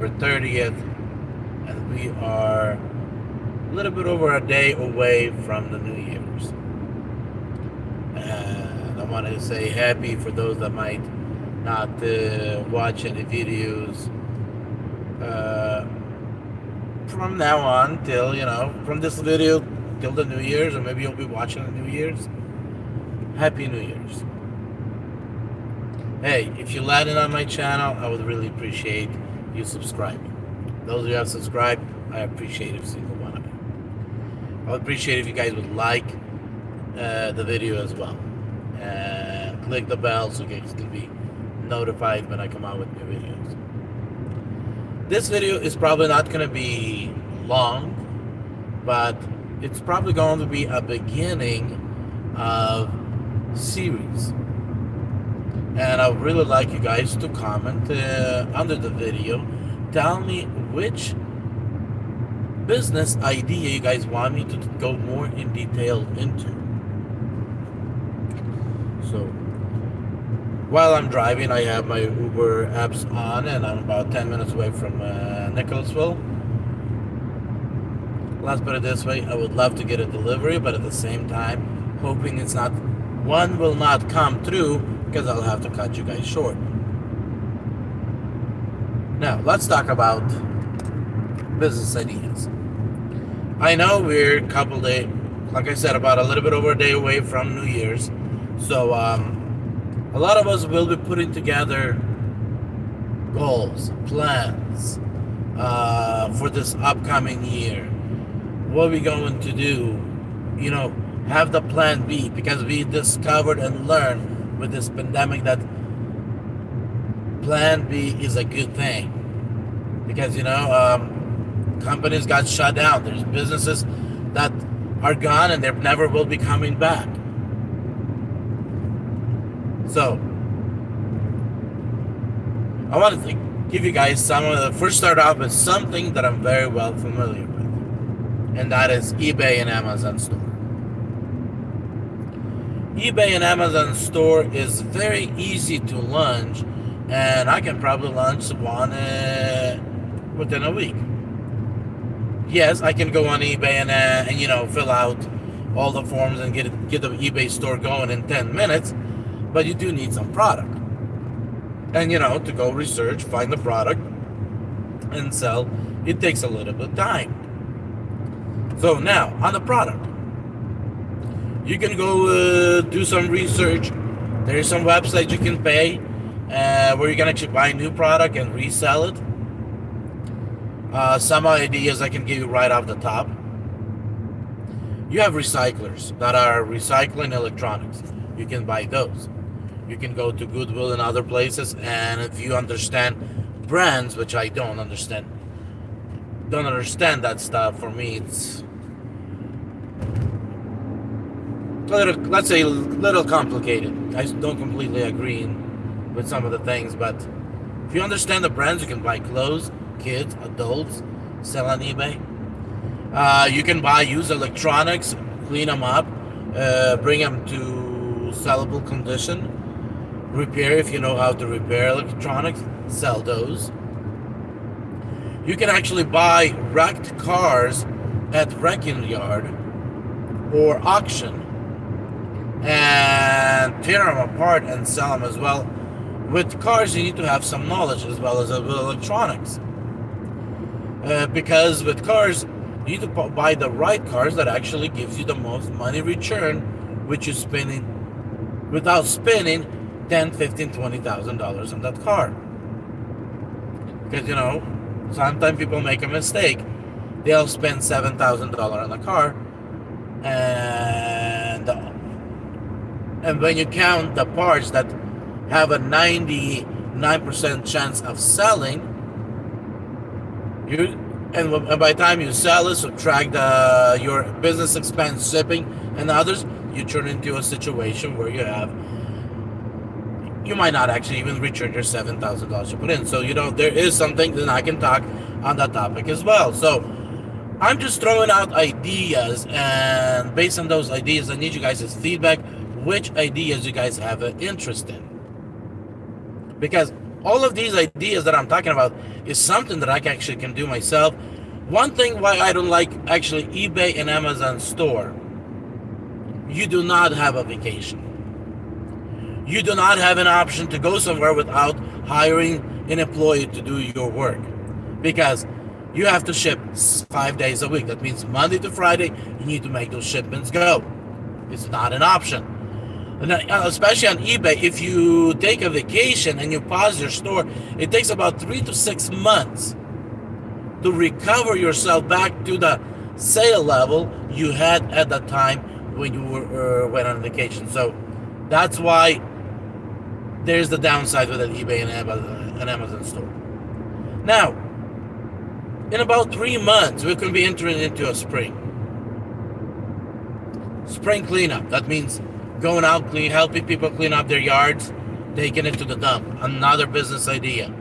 September 30th, and we are a little bit over a day away from the New Year's. And I want to say happy for those that might not watch any videos from now on till, from this video till the New Year's, or maybe you'll be watching the New Year's. Happy New Year's. Hey, if you landed on my channel, I would really appreciate you subscribing. Those who have subscribed, I appreciate every single one of you. I would appreciate if you guys would like the video as well. And click the bell so you guys can be notified when I come out with new videos. This video is probably not going to be long, but it's probably going to be a beginning of series. And I would really like you guys to comment under the video. Tell me which business idea you guys want me to go more in detail into. So while I'm driving, I have my Uber apps on, and I'm about 10 minutes away from Nicholasville. Let's put it this way, I would love to get a delivery, but at the same time, hoping one will not come through, because I'll have to cut you guys short. Now, let's talk about business ideas. I know we're a couple days, like I said, about a little bit over a day away from New Year's. So, a lot of us will be putting together goals, plans for this upcoming year. What are we going to do? Have the plan B, because we discovered and learned with this pandemic that plan B is a good thing. Because, companies got shut down. There's businesses that are gone and they never will be coming back. So, I want to give you guys first start off with something that I'm very well familiar with, and that is eBay and Amazon store. eBay and Amazon store is very easy to launch, and I can probably launch one within a week. Yes, I can go on eBay and fill out all the forms and get the eBay store going in 10 minutes. But you do need some product. And, to go research, find the product, and sell, it takes a little bit of time. So now, on the product, you can go do some research. There's some websites you can pay where you can actually buy new product and resell it. Some ideas I can give you right off the top. You have recyclers that are recycling electronics. You can buy those. You can go to Goodwill and other places, and if you understand brands, which I don't understand that stuff. For me, it's let's say a little complicated. I don't completely agree with some of the things, but if you understand the brands, you can buy clothes, kids, adults, sell on eBay. You can buy used electronics, clean them up, bring them to sellable condition. Repair, if you know how to repair electronics, sell those. You can actually buy wrecked cars at wrecking yard or auction and tear them apart and sell them as well. With cars, you need to have some knowledge as well as with electronics. Because with cars, you need to buy the right cars that actually gives you the most money return, which is without spending $10,000, $15,000, $20,000 on that car. Because sometimes people make a mistake. They'll spend $7,000 on a car, and when you count the parts that have a 99% chance of selling, and by the time you sell it, subtract your business expense, shipping, and others, you turn into a situation where you might not actually even return your $7,000 you put in. So, there is something that I can talk on that topic as well. So, I'm just throwing out ideas, and based on those ideas, I need you guys' feedback, which ideas you guys have an interest in. Because All of these ideas that I'm talking about is something that I actually can do myself. One thing why I don't like actually eBay and Amazon store, you do not have a vacation. You do not have an option to go somewhere without hiring an employee to do your work, because you have to ship 5 days a week. That means Monday to Friday, you need to make those shipments go. It's not an option. And especially on eBay, if you take a vacation and you pause your store, it takes about 3 to 6 months to recover yourself back to the sale level you had at the time when you went on vacation. So that's why there's the downside with an eBay and an Amazon store. Now, in about 3 months, we can be entering into a spring cleanup. That means going out, helping people clean up their yards, taking it to the dump. Another business idea.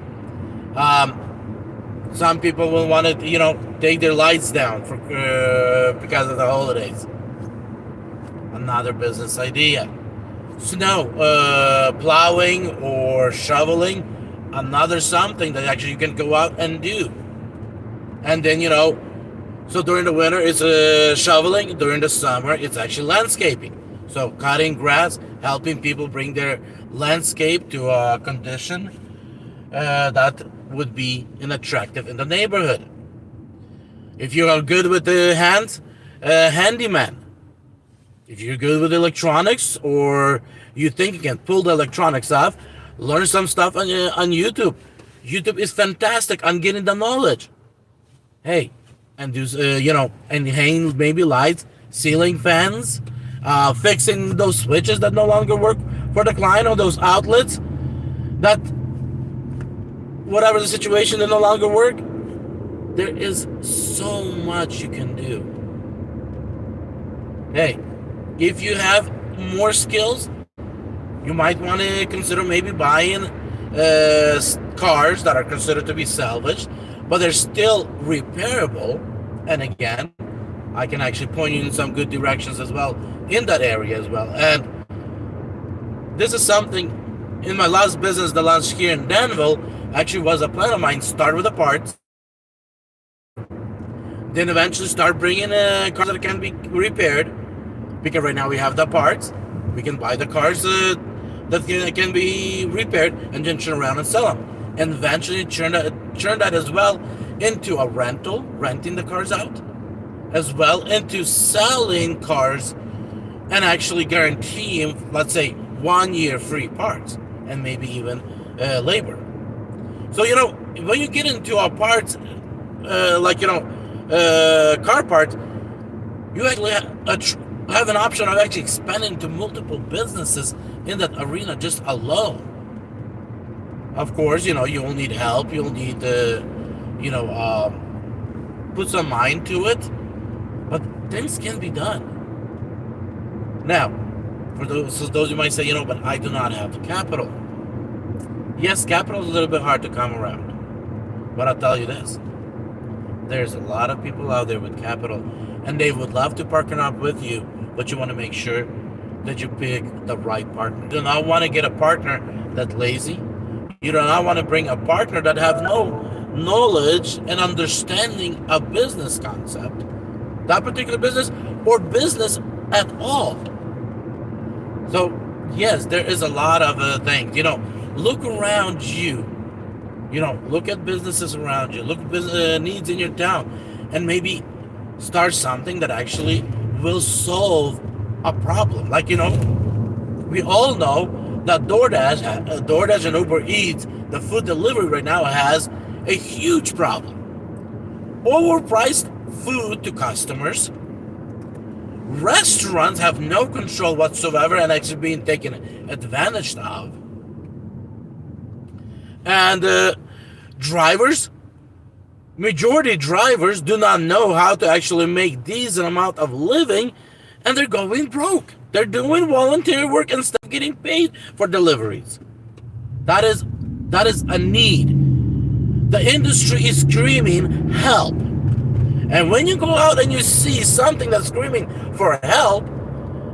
Some people will want to, take their lights down for because of the holidays. Another business idea. Snow plowing or shoveling. Another something that actually you can go out and do. And then, so during the winter it's shoveling. During the summer it's actually landscaping. So cutting grass, helping people bring their landscape to a condition that would be attractive in the neighborhood. If you are good with the hands, handyman. If you're good with electronics, or you think you can pull the electronics off, learn some stuff on YouTube. YouTube is fantastic on getting the knowledge. Hey, and do and hang maybe lights, ceiling fans, fixing those switches that no longer work for the client, or those outlets that, whatever the situation, they no longer work. There is so much you can do. Hey, if you have more skills, you might want to consider maybe buying cars that are considered to be salvaged, but they're still repairable. And again, I can actually point you in some good directions as well in that area as well. And this is something in my last business, the launch here in Danville, actually was a plan of mine. Start with the parts, then eventually start bringing cars that can be repaired, because right now we have the parts. We can buy the cars that can be repaired and then turn around and sell them, and eventually turn that as well into a rental, renting the cars out, as well into selling cars and actually guaranteeing, let's say, 1 year free parts and maybe even labor. So when you get into our parts, car parts, you actually have an option of actually expanding to multiple businesses in that arena just alone. Of course, you'll need help. You'll need put some mind to it, but things can be done. Now, for those who might say, but I do not have the capital. Yes, capital is a little bit hard to come around, but I'll tell you this: there's a lot of people out there with capital, and they would love to partner up with you, but you want to make sure that you pick the right partner. You do not want to get a partner that's lazy. You do not want to bring a partner that have no knowledge and understanding of business concept, that particular business, or business at all. So yes, there is a lot of things. Look around you. Look at businesses around you. Look at business needs in your town, and maybe start something that actually will solve a problem. Like, we all know that DoorDash and Uber Eats, the food delivery right now, has a huge problem. Overpriced food to customers. Restaurants have no control whatsoever and actually being taken advantage of. And majority drivers do not know how to actually make decent amount of living, and they're going broke. They're doing volunteer work instead of getting paid for deliveries. That is a need. The industry is screaming help. And when you go out and you see something that's screaming for help,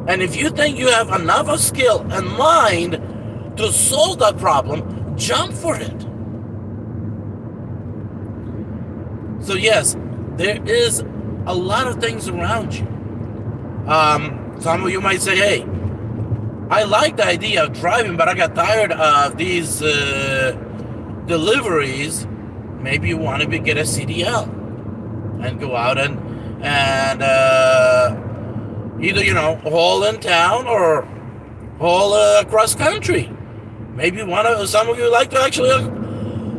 and if you think you have enough of skill and mind to solve that problem, jump for it. So yes, there is a lot of things around you. Some of you might say, hey, I like the idea of driving, but I got tired of these deliveries. Maybe you want to get a CDL and go out and either haul in town or haul across country. Maybe some of you like to actually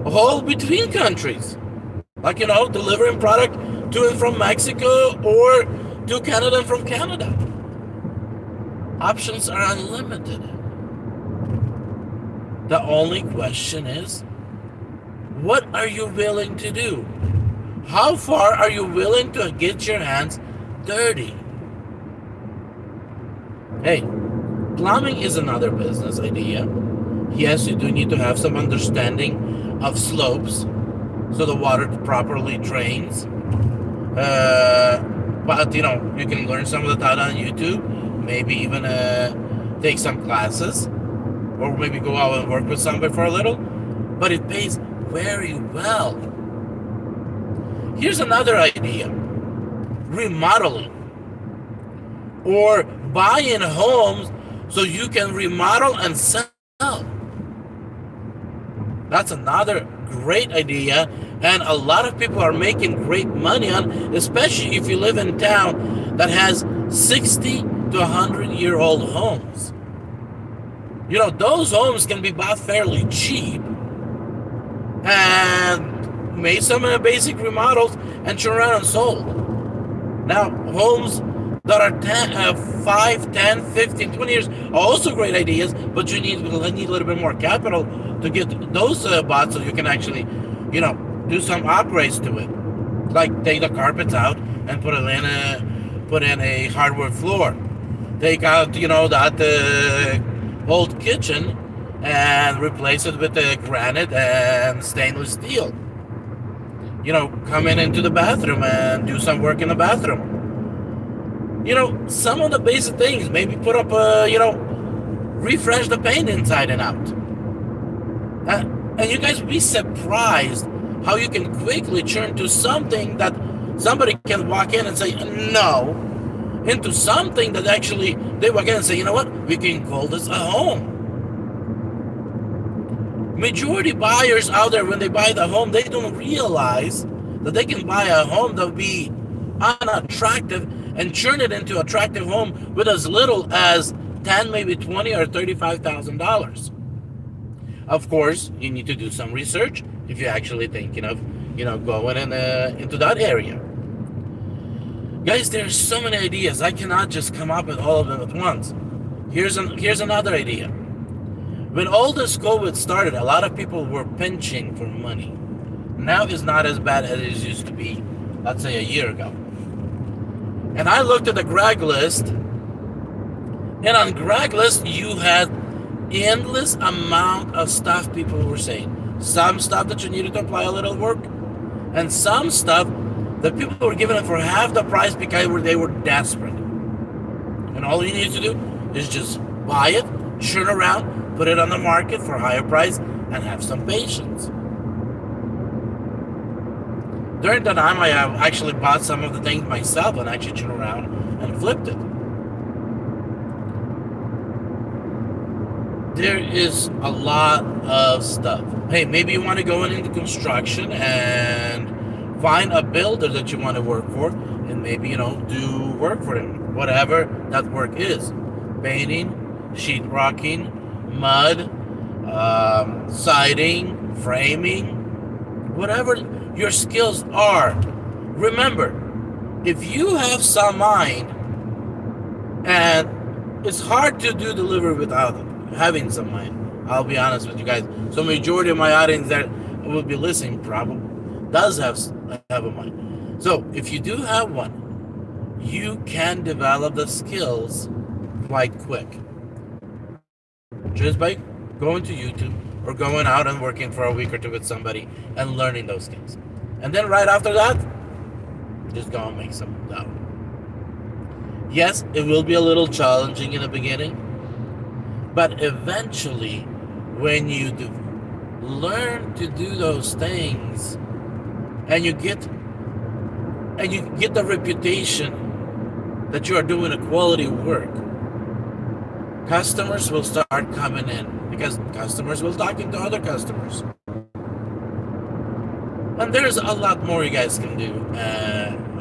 haul between countries, like delivering product to and from Mexico or to Canada and from Canada. Options are unlimited. The only question is, what are you willing to do? How far are you willing to get your hands dirty? Hey, plumbing is another business idea. Yes, you do need to have some understanding of slopes so the water properly drains. But you can learn some of that on YouTube. Maybe even take some classes, or maybe go out and work with somebody for a little. But it pays very well. Here's another idea: remodeling, or buying homes so you can remodel and sell. That's another great idea, and a lot of people are making great money on, especially if you live in town that has 60 to 100-year-old homes. Those homes can be bought fairly cheap and made some basic remodels and turn around and sold. Now, homes that are 5, 10, 15, 20 years are also great ideas, but you need a little bit more capital to get those bought so you can actually, do some upgrades to it. Like take the carpets out and put in a hardwood floor. Take out, that old kitchen and replace it with granite and stainless steel. Come into the bathroom and do some work in the bathroom. Some of the basic things. Maybe put up refresh the paint inside and out. And you guys be surprised how you can quickly turn to something that somebody can walk in and say no, into something that actually they walk in and say, you know what, we can call this a home. Majority buyers out there, when they buy the home, they don't realize that they can buy a home that will be unattractive and turn it into an attractive home with as little as $10, maybe $20 or $35,000. Of course, you need to do some research if you're actually thinking of, going into that area. Guys, there's so many ideas. I cannot just come up with all of them at once. Here's another idea. When all this COVID started, a lot of people were pinching for money. Now it's not as bad as it used to be, let's say a year ago. And I looked at the Craigslist, and on Craigslist you had endless amount of stuff people were saying. Some stuff that you needed to apply a little work, and some stuff that people were giving it for half the price because they were desperate. And all you need to do is just buy it, turn around, put it on the market for a higher price, and have some patience. During that time, I have actually bought some of the things myself and actually turned around and flipped it. There is a lot of stuff. Hey, maybe you want to go into construction and find a builder that you want to work for, and maybe, do work for him, whatever that work is. Painting, sheetrocking, mud, siding, framing, whatever your skills are. Remember, if you have some mind, and it's hard to do delivery without having some mind, I'll be honest with you guys. So majority of my audience that will be listening probably does have a mind. So if you do have one, you can develop the skills quite quick, just by going to YouTube or going out and working for a week or two with somebody and learning those skills. And then right after that, just go and make some dough. Yes, it will be a little challenging in the beginning, but eventually, when you learn to do those things and you get and you get the reputation that you are doing a quality work, customers will start coming in because customers will talking to other customers. And there's a lot more you guys can do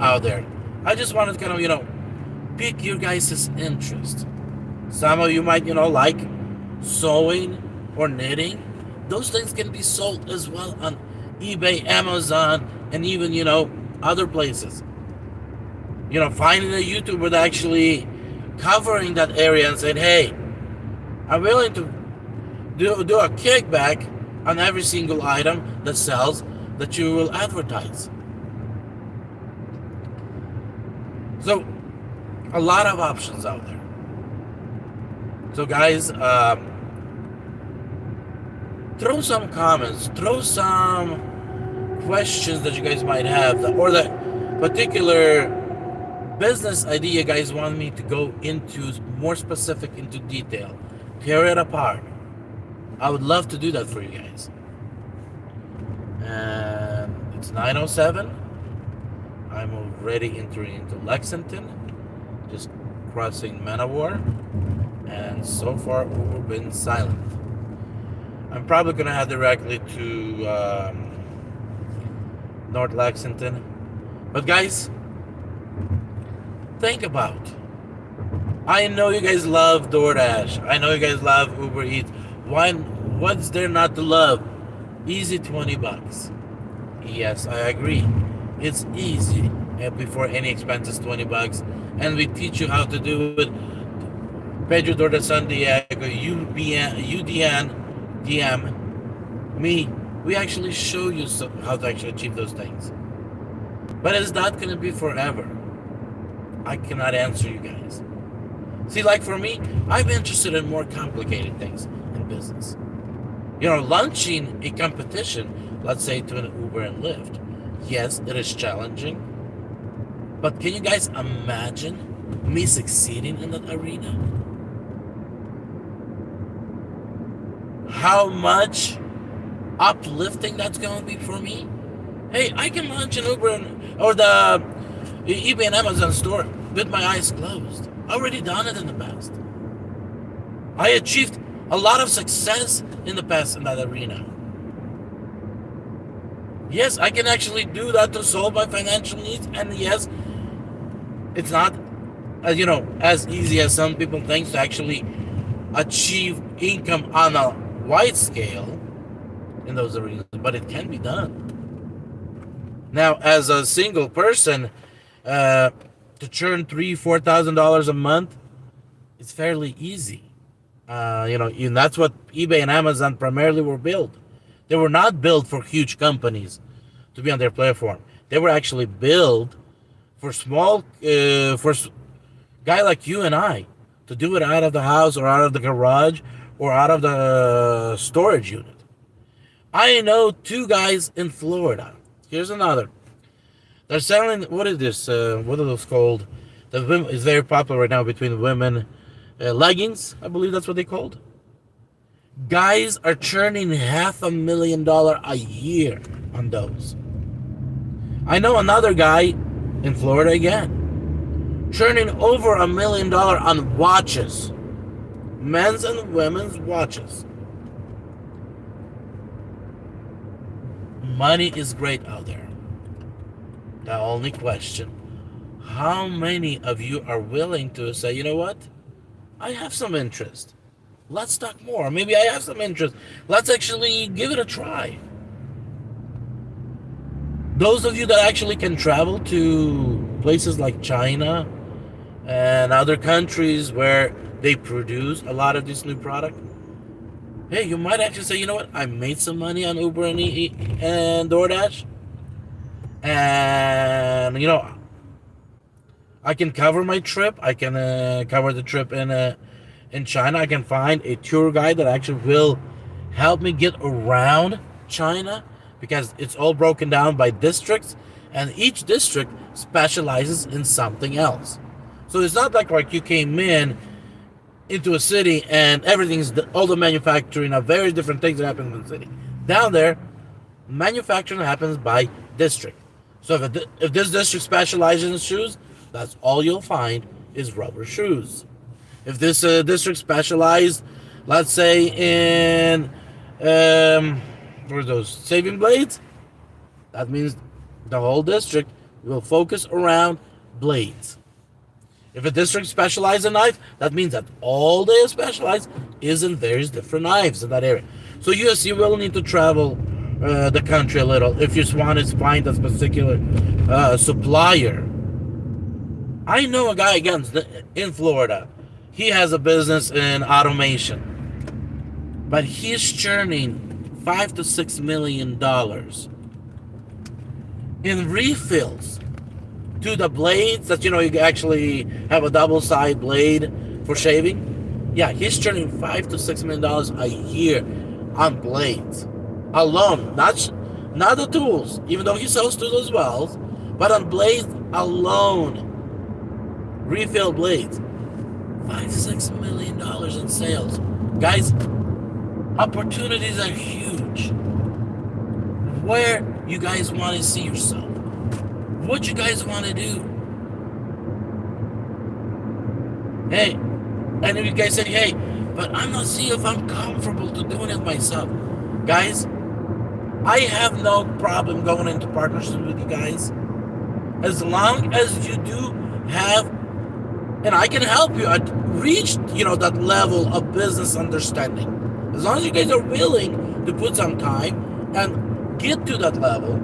out there. I just wanted to kind of, pique your guys' interest. Some of you might, like sewing or knitting. Those things can be sold as well on eBay, Amazon, and even, other places. Finding a YouTuber that actually covering that area and saying, hey, I'm willing to do a kickback on every single item that sells that you will advertise. So, a lot of options out there. So guys, throw some comments, throw some questions that you guys might have, or the particular business idea you guys want me to go into more specific, into detail, tear it apart. I would love to do that for you guys. And it's 9:07. I'm already entering into Lexington, just crossing Manowar, and so far we've been silent. I'm probably gonna head directly to North Lexington. But guys, think about. I know you guys love DoorDash. I know you guys love Uber Eats. What's there not to love? Easy $20. Yes, I agree. It's easy. Before any expenses, $20. And we teach you how to do it. Pedro Dorda San Diego, UDN, DM, me. We actually show you how to actually achieve those things. But it's not going to be forever. I cannot answer you guys. See, like for me, I'm interested in more complicated things in business. Launching a competition, let's say to an Uber and Lyft. Yes, it is challenging. But can you guys imagine me succeeding in that arena? How much uplifting that's going to be for me? Hey, I can launch an Uber or the eBay and Amazon store with my eyes closed. Already done it in the past. I achieved a lot of success in the past in that arena. Yes, I can actually do that to solve my financial needs. And yes, it's not, as easy as some people think to actually achieve income on a wide scale in those arenas, but it can be done. Now, as a single person, to churn $3,000-$4,000 a month, it's fairly easy. And that's what eBay and Amazon primarily were built. They were not built for huge companies to be on their platform. They were actually built for small, for guy like you and I to do it out of the house or out of the garage or out of the storage unit. I know 2 guys in Florida. Here's another. They're selling, what is this? What are those called? It's very popular right now between women. Leggings, I believe that's what they called. Guys are churning $500,000 a year on those. I know another guy in Florida again, churning over $1 million on watches, men's and women's watches. Money is great out there. The only question, how many of you are willing to say, you know what? I have some interest. Let's talk more. Maybe I have some interest. Let's actually give it a try. Those of you that actually can travel to places like China and other countries where they produce a lot of this new product, hey, you might actually say, you know what? I made some money on Uber and DoorDash. And, I can cover my trip. I can cover the trip in China. I can find a tour guide that actually will help me get around China, because it's all broken down by districts, and each district specializes in something else. So it's not like you came into a city and all the manufacturing of various different things that happen in the city. Down there, manufacturing happens by district. So if this district specializes in shoes, that's all you'll find is rubber shoes. If this district specialized, let's say in what are those, saving blades, that means the whole district will focus around blades. If a district specializes in knife, that means that all they specialize is in various different knives in that area. So yes, you will need to travel the country a little if you want to find a particular supplier. I know a guy again in Florida. He has a business in automation, but he's churning $5 to $6 million in refills to the blades that you actually have a double side blade for shaving. Yeah, he's churning $5 to $6 million a year on blades alone, not the tools, even though he sells tools as well, but on blades alone. Refill blades, $5 to $6 million in sales. Guys, opportunities are huge. Where you guys want to see yourself? What you guys want to do? Hey, and if you guys say, hey, but I'm not seeing if I'm comfortable to doing it myself. Guys, I have no problem going into partnerships with you guys. As long as you do have, and I can help you reach, that level of business understanding. As long as you guys are willing to put some time and get to that level,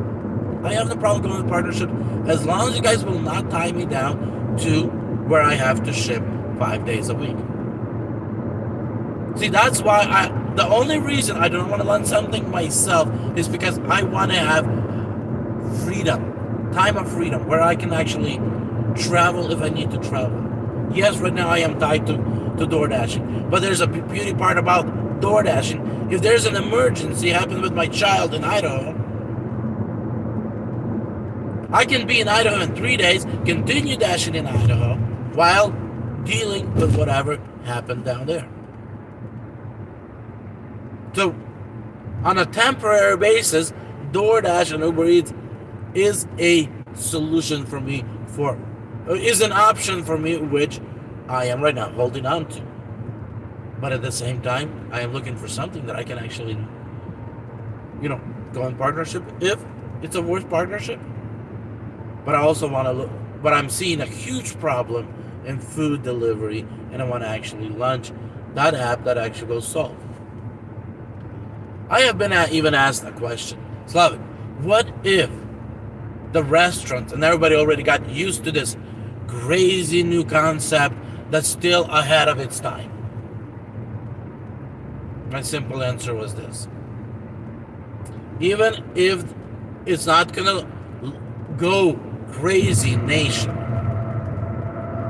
I have no problem going into partnership, as long as you guys will not tie me down to where I have to ship 5 days a week. See, that's why the only reason I don't want to learn something myself is because I want to have freedom, time of freedom, where I can actually travel if I need to travel. Yes, right now I am tied to DoorDashing, but there's a beauty part about DoorDashing. If there's an emergency happened with my child in Idaho, I can be in Idaho in 3 days, continue dashing in Idaho, while dealing with whatever happened down there. So, on a temporary basis, DoorDash and Uber Eats is a solution for me, is an option for me, which I am right now holding on to. But at the same time, I am looking for something that I can actually, go in partnership if it's a worth partnership. But I also want to look, but I'm seeing a huge problem in food delivery, and I want to actually launch that app that actually will solve. I have been even asked a question, Slavic, what if the restaurants and everybody already got used to this crazy new concept that's still ahead of its time? My simple answer was this: even if it's not gonna go crazy nation,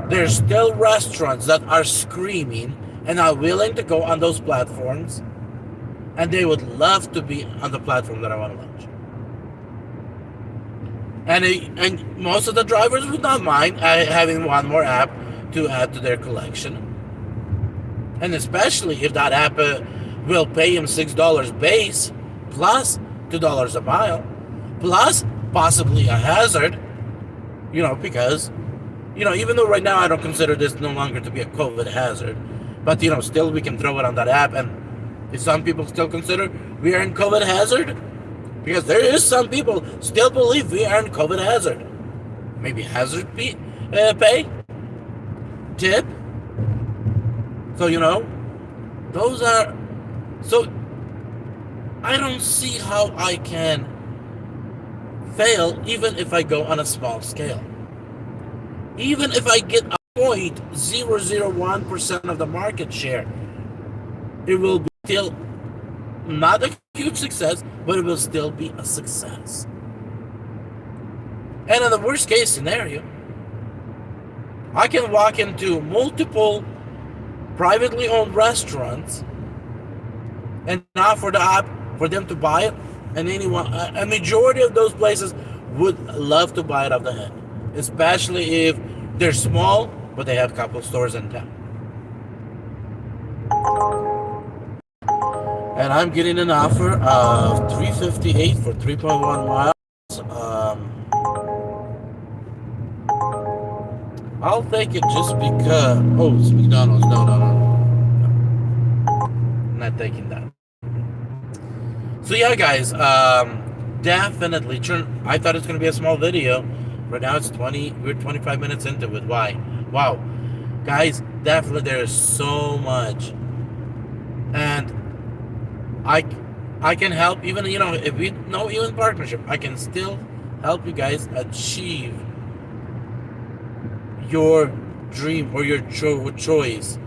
there's still restaurants that are screaming and are willing to go on those platforms, and they would love to be on the platform that I want to launch. And most of the drivers would not mind having one more app to add to their collection. And especially if that app will pay him $6 base, plus $2 a mile, plus possibly a hazard, because, even though right now I don't consider this no longer to be a COVID hazard, but, still we can throw it on that app. And if some people still consider we are in COVID hazard, because there is some people still believe we are in COVID hazard. Maybe hazard pay, tip. So, those are, so I don't see how I can fail even if I go on a small scale. Even if I get a 0.001% of the market share, it will be still not a huge success, but it will still be a success. And in the worst case scenario, I can walk into multiple privately owned restaurants and offer the app for them to buy it, and a majority of those places would love to buy it off the head, especially if they're small but they have a couple stores in town. And I'm getting an offer of $358 for 3.1 miles. I'll take it just because. Oh, it's McDonald's. No, no, no. I'm not taking that. So yeah, guys. Definitely. I thought it's gonna be a small video. Right now it's 20. We're 25 minutes into it. Why? Wow, guys. Definitely there is so much, and I I can help. Even if we know even partnership, I can still help you guys achieve your dream or your choice.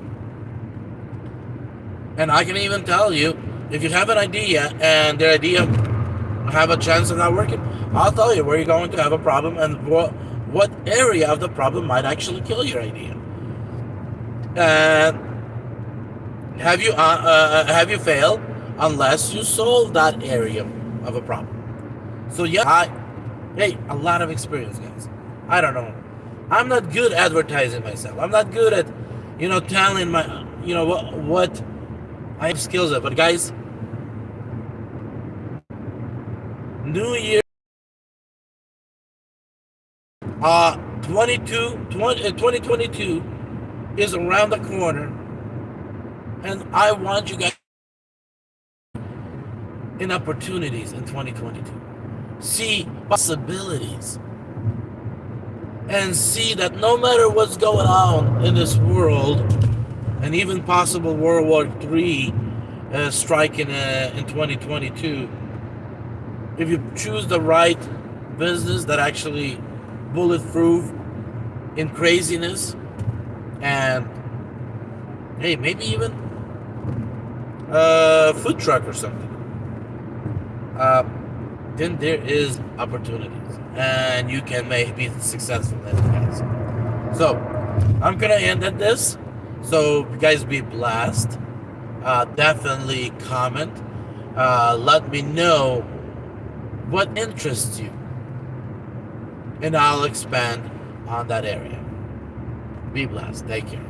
And I can even tell you, if you have an idea and the idea have a chance of not working, I'll tell you where you're going to have a problem and what area of the problem might actually kill your idea. And have you failed unless you solve that area of a problem? So yeah, hey, a lot of experience, guys. I don't know. I'm not good at advertising myself. I'm not good at, telling my, what I have skills at. But guys, New Year, 2022 is around the corner, and I want you guys in opportunities in 2022. See possibilities. And see that no matter what's going on in this world, and even possible World War III striking in 2022, if you choose the right business that actually bulletproof in craziness, and hey, maybe even a food truck or something, then there is opportunities, and you can be successful in it, guys. So I'm gonna end at this. So you guys be blessed. Definitely comment. Let me know what interests you, and I'll expand on that area. Be blessed. Take care.